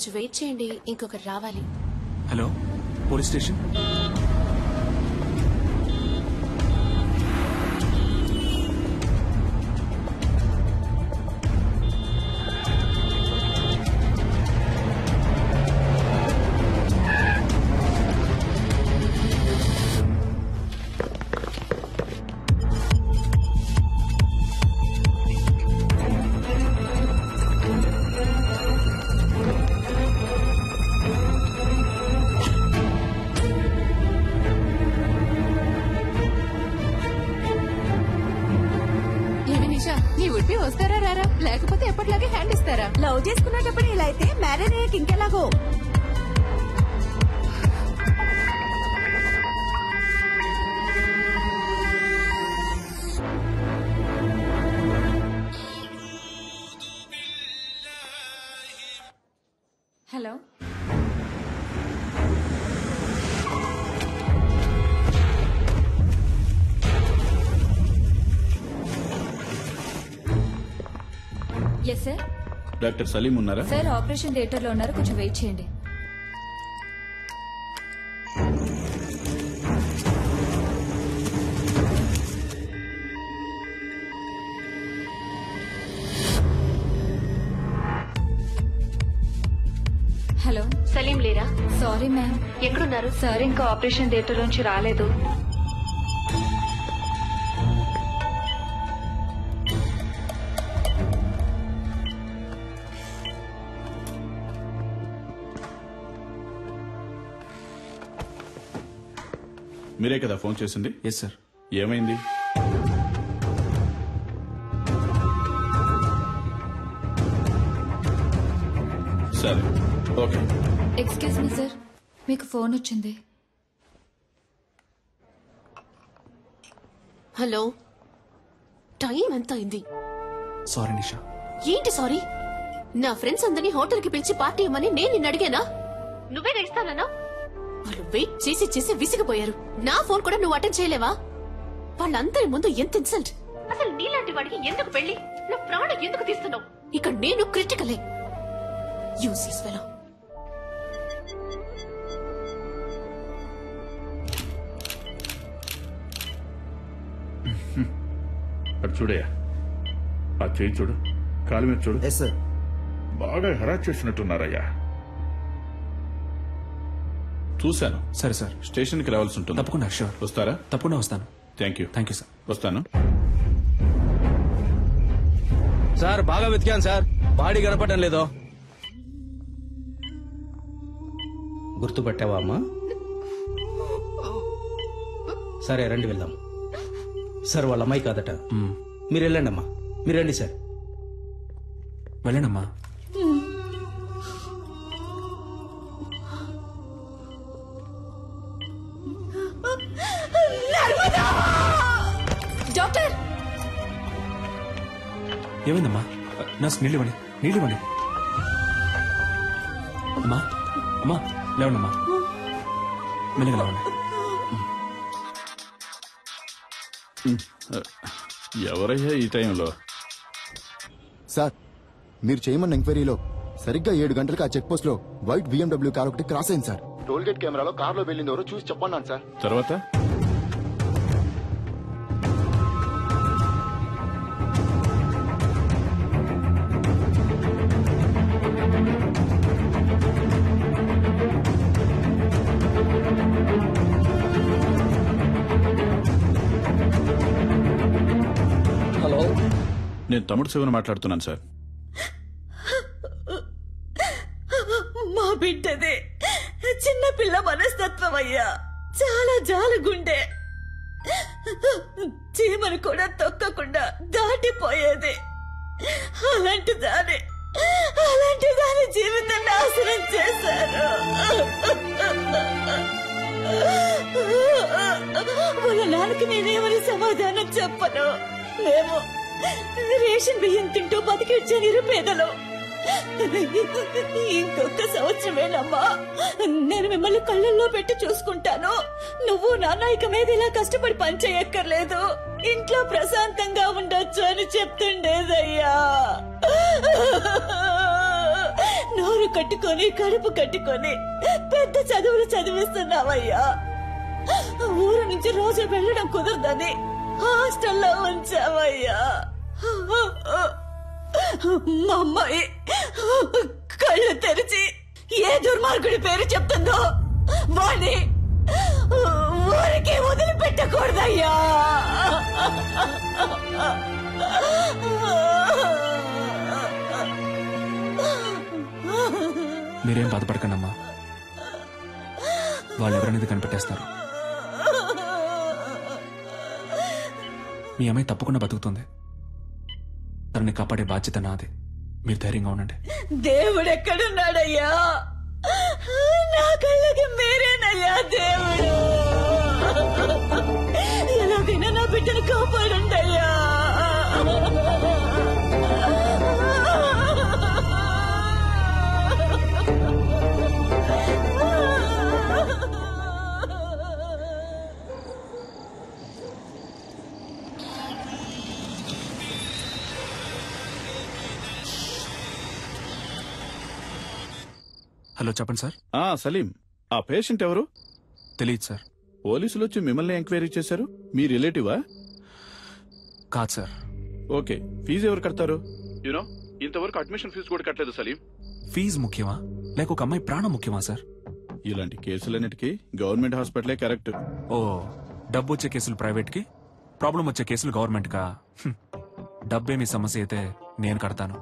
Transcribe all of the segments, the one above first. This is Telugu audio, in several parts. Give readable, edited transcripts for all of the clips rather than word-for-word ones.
కొంచెం వెయిట్ చేయండి, ఇంకొకరు రావాలి. Hello, police station. వస్తారా రారా, లేకపోతే ఎప్పటిలాగే హ్యాండ్ ఇస్తారా? లవ్ చేసుకునేటప్పుడు ఇలా అయితే మ్యారేజ్ అయ్యాక ఇంకెలాగో. Hello, yes sir. Doctor Saleem ఉన్నారా? సార్ ఆపరేషన్ థియేటర్ లో ఉన్నారు, కొంచెం వెయిట్ చేయండి. హలో, సలీం లేరా? Sorry ma'am. ఎక్కడున్నారు? సార్ ఇంకా ఆపరేషన్ థియేటర్ నుంచి రాలేదు. మీరే కదా ఫోన్ చేసింది? Yes sir. ఏమైంది? సరే, ఓకే. ఎక్స్క్యూజ్ మీ సార్, మీకు ఫోన్ వచ్చింది. హలో, టైం ఎంత అయింది? సారీ నిషా. ఏంటి సారీ? నా ఫ్రెండ్స్ అందరినీ హోటల్ కి పిలిచి పార్టీ ఇవ్వమని నేను నిన్ను అడిగానా? నువ్వే ఇస్తానన్నా? వాళ్ళు వెయిట్ చేసి చేసి విసిగిపోయారు. నా ఫోన్ కూడా నువ్వు అటెండ్ చేయలేవా? వాళ్ళందరి ముందు ఎంత ఇన్సల్ట్! అసలు నీలాంటి వాడికి ఎందుకు పెళ్లి? నా ప్రాణం ఎందుకు తీస్తున్నావు? ఇక్కడ నేను క్రిటికలే. Useless fellow. అటు చూడయ్యా, ఆ చేయి చూడు, కాలు మీద చూడు. Yes sir. బాగా హెరాస్ చేసినట్టున్నారయ్యా. చూశాను. సరే సార్, స్టేషన్కి రావాల్సి ఉంటుంది. తప్పకుండా. షూర్. వస్తారా? తప్పకుండా వస్తాను. Thank you. Thank you sir. వస్తాను సార్. బాగా వెతికాను సార్, బాడీ కనపడడం లేదో. గుర్తుపట్టావా అమ్మా? సరే రండి వెళ్దాం. సార్ వాళ్ళ అమ్మాయి కాదట. మీరు వెళ్ళండి అమ్మా, మీరు రండి సార్. వెళ్ళండమ్మా. డాక్టర్, ఏమైందమ్మా? నర్స్ నీళ్ళు ఇవ్వండి, నీళ్ళు ఇవ్వండి. అమ్మా, అమ్మా లేవండమ్మా, మెల్లగా లేవండి. ఎవరయ్యా ఈ టైంలో? సార్, మీరు చేయమన్న ఎంక్వైరీలో సరిగ్గా 7 గంటలకు ఆ చెక్ పోస్ట్ లో వైట్ BMW కార్ ఒకటి క్రాస్ అయింది సార్. టోల్ గేట్ కెమెరాలో కార్ లో వెళ్ళింది ఎవరో చూసి చెప్పన్నాను సార్. తర్వాత హలో, నేను తమ్ముడు శివన్ మాట్లాడుతున్నాను సార్. మా బిడ్డదే చిన్నపిల్ల మనస్తత్వం అయ్యా, చాలా జాలగుండే. చీమను కూడా తొక్కకుండా దాటిపోయేది. అలాంటి దాని జీవితం నాశనం చేశారు. వాళ్ళ నాన్నకి నేనేమని సమాధానం చెప్పను. మేము రేషన్ బియ్యం తింటూ బతికిచ్చే నిరుపేదలు. ఇంకొక సంవత్సరమేనమ్మా, నేను మిమ్మల్ని కళ్ళల్లో పెట్టి చూసుకుంటాను. నువ్వు నాన్న ఇక మీద ఇలా కష్టపడి పనిచేయక్కర్లేదు, ఇంట్లో ప్రశాంతంగా ఉండొచ్చు అని చెప్తుండేదయ్యా. నోరు కట్టుకొని కడుపు కట్టుకొని పెద్ద చదువులు చదివిస్తున్నావయ్యా. ఊరు నుంచి రోజు వెళ్ళడం కుదరదని హాస్టల్లో ఉంచావయ్యా. మా అమ్మాయి కళ్ళు తెరిచి ఏ దుర్మార్గుడి పేరు చెప్తుందో వాణ్ణి ఊరికి వదిలిపెట్టకూడదయ్యా. మీరేం బాధపడకండి అమ్మా, వాళ్ళు ఎవరనేది కనిపెట్టేస్తారు. మీ అమ్మాయి తప్పకుండా బతుకుతుంది. తనని కాపాడే బాధ్యత నాది. మీరు ధైర్యంగా ఉండండి. దేవుడెక్కడున్నాడయ్యా? నా కళ్ళకి మీరేనయ్యా దేవుడు. ఎలాగైనా నా బిడ్డను కాపాడండి అయ్యా. హలో, చెప్పండి సార్. సలీం, ఆ పేషెంట్ ఎవరు? తెలియదు సార్. పోలీసులు వచ్చి మిమ్మల్ని ఎంక్వైరీ చేశారు. మీ రిలేటివా? కాదు సార్. ఓకే, ఫీజు ఎవరు కడతారు? యూనో, ఇంతవరకు అడ్మిషన్ ఫీజు కూడా కట్టలేదు సలీం. ఫీజు ముఖ్యమా లేక ఒక అమ్మాయి ప్రాణం ముఖ్యమా సార్? ఇలాంటి కేసులన్నిటికీ గవర్నమెంట్ హాస్పిటలే కరెక్ట్. ఓ, డబ్బు వచ్చే కేసులు ప్రైవేట్ కి, ప్రాబ్లం వచ్చే కేసులు గవర్నమెంట్ కా? డబ్బేమి సమస్య అయితే నేను కడతాను.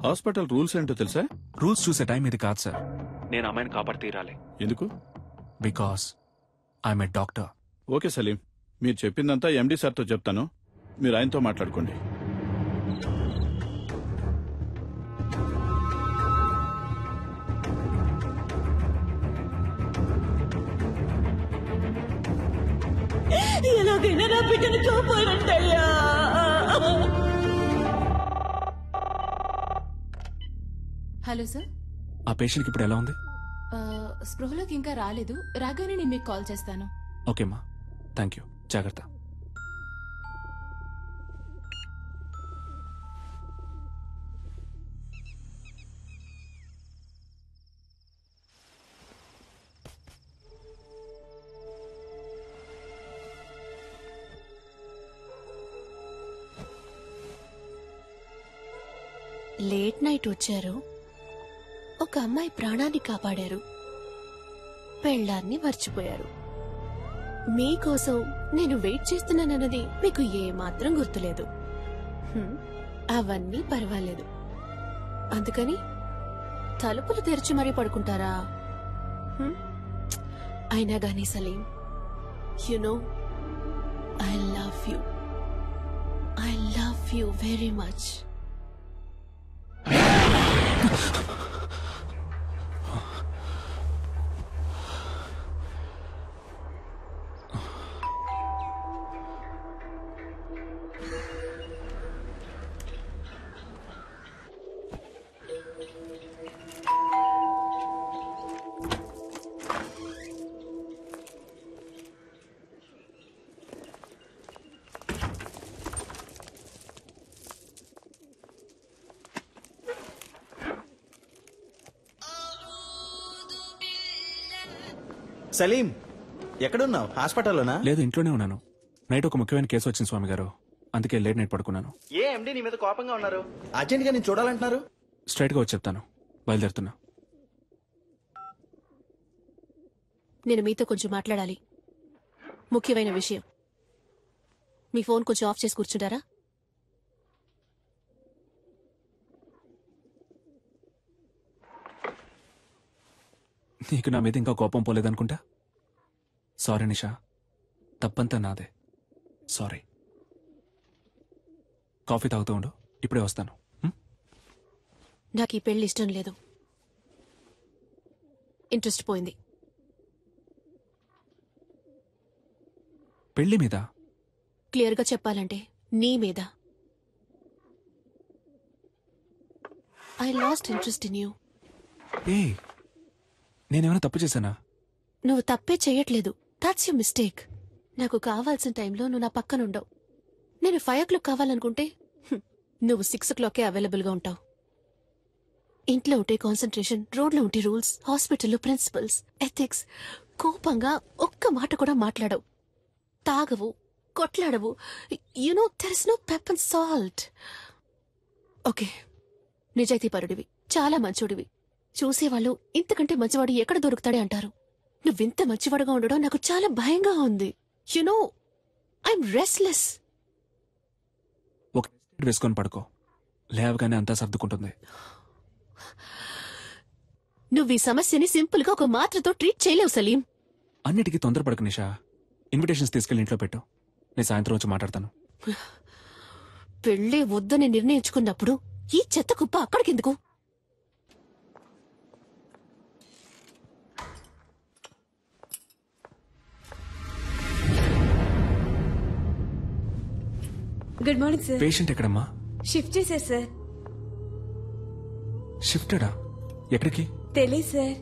హాస్పిటల్ రూల్స్ ఏంటో తెలుసా? రూల్స్ చూసే టైం ఇది కాదు సార్. నేను అమ్మాయిని కాపాడి తీరాలి. ఎందుకు? Because I'm a doctor. Okay Saleem, మీరు చెప్పిందంతా ఎండి సార్తో చెప్తాను. మీరు ఆయనతో మాట్లాడుకోండి. ఎలాగైనా నా బిడ్డను కాపాడండి అయ్యా. Hello sir. ఆ పేషెంట్కి ఇప్పుడు ఎలా ఉంది? స్పృహలోకి ఇంకా రాలేదు. రాగానే నేను మీకు కాల్ చేస్తాను. ఓకేమ్మా, థ్యాంక్ యూ. జాగ్రత్త. లేట్ నైట్ వచ్చారు, ఒక అమ్మాయి ప్రాణాన్ని కాపాడారు, పెళ్ళాన్ని మర్చిపోయారు. మీకోసం నేను వెయిట్ చేస్తున్నానన్నది మీకు ఏమాత్రం గుర్తులేదు. అవన్నీ పర్వాలేదు. అందుకని తలుపులు తెరిచి మరీ పడుకుంటారా? అయినా గానీ Saleem, you know I love you very much. Saleem, ఎక్కడున్నావు? హాస్పిటల్లోనా? లేదు, ఇంట్లోనే ఉన్నాను. నైట్ ఒక ముఖ్యమైన కేసు వచ్చింది స్వామి గారు, అందుకే లేట్ నైట్ పడుకున్నాను. ఏ ఎండి నీ మీద కోపంగా ఉన్నారు? అర్జెంట్ గా నేను చూడాలంటున్నారు. స్ట్రైట్ గా వచ్చి చెప్తాను. బయలుదేరుతున్నా. నేను మీతో కొంచెం మాట్లాడాలి, ముఖ్యమైన విషయం. మీ ఫోన్ కొంచెం ఆఫ్ చేసి కూర్చుంటారా? నీకు నా మీద ఇంకా కోపం పోలేదనుకుంటా. సారీ నిషా, తప్పంతా నాదే. సారీ. కాఫీ తాగుతూ ఉండు, ఇప్పుడే వస్తాను. నాకు ఈ పెళ్లి ఇష్టం లేదు. ఇంట్రెస్ట్ పోయింది. పెళ్లి మీద? క్లియర్గా చెప్పాలంటే నీ మీద. I lost interest in you. ఏ, నేనేమైనా తప్పు చేశానా? నువ్వు తప్పే చెయ్యట్లేదు. That's you mistake. నాకు కావాల్సిన టైంలో నువ్వు నా పక్కనుండవు. నేను 5 o'clock కావాలనుకుంటే నువ్వు 6 o'clockకే అవైలబుల్గా ఉంటావు. ఇంట్లో ఉంటే కాన్సన్ట్రేషన్, రోడ్లో ఉంటే రూల్స్, హాస్పిటల్లో ప్రిన్సిపల్స్, ఎథిక్స్. కోపంగా ఒక్క మాట కూడా మాట్లాడవు, తాగవు, కొట్లాడవు. You know there is no pepper and salt. Okay, నిజాయితీపరుడివి, చాలా మంచోడివి. చూసేవాళ్ళు ఇంతకంటే మంచివాడు ఎక్కడ దొరుకుతాడే అంటారు. నువ్వింత మంచివాడుగా ఉండడం నాకు చాలా భయంగా ఉంది. You know I'm restless. ఒక వేసుకొని పడుకో, లేవగానే అంతా సర్దుకుంటుంది. నువ్వు ఈ సమస్యని సింపుల్ గా ఒక మాత్రతో ట్రీట్ చేయలేవు సలీం. అన్నిటికీ తొందరపడకు నిషా. ఇన్విటేషన్స్ తీసుకెళ్ళి ఇంట్లో పెట్టు, నేను సాయంత్రం వచ్చి మాట్లాడతాను. పెళ్లే వద్దని నిర్ణయించుకున్నప్పుడు ఈ చెత్త కుప్ప అక్కడికెందుకు? Good morning sir. పేషెంట్ ఎక్కడమ్మా? షిఫ్ట్ చేశారు సార్. షిఫ్టెడా? ఎక్కడికి? తెలియదు సార్.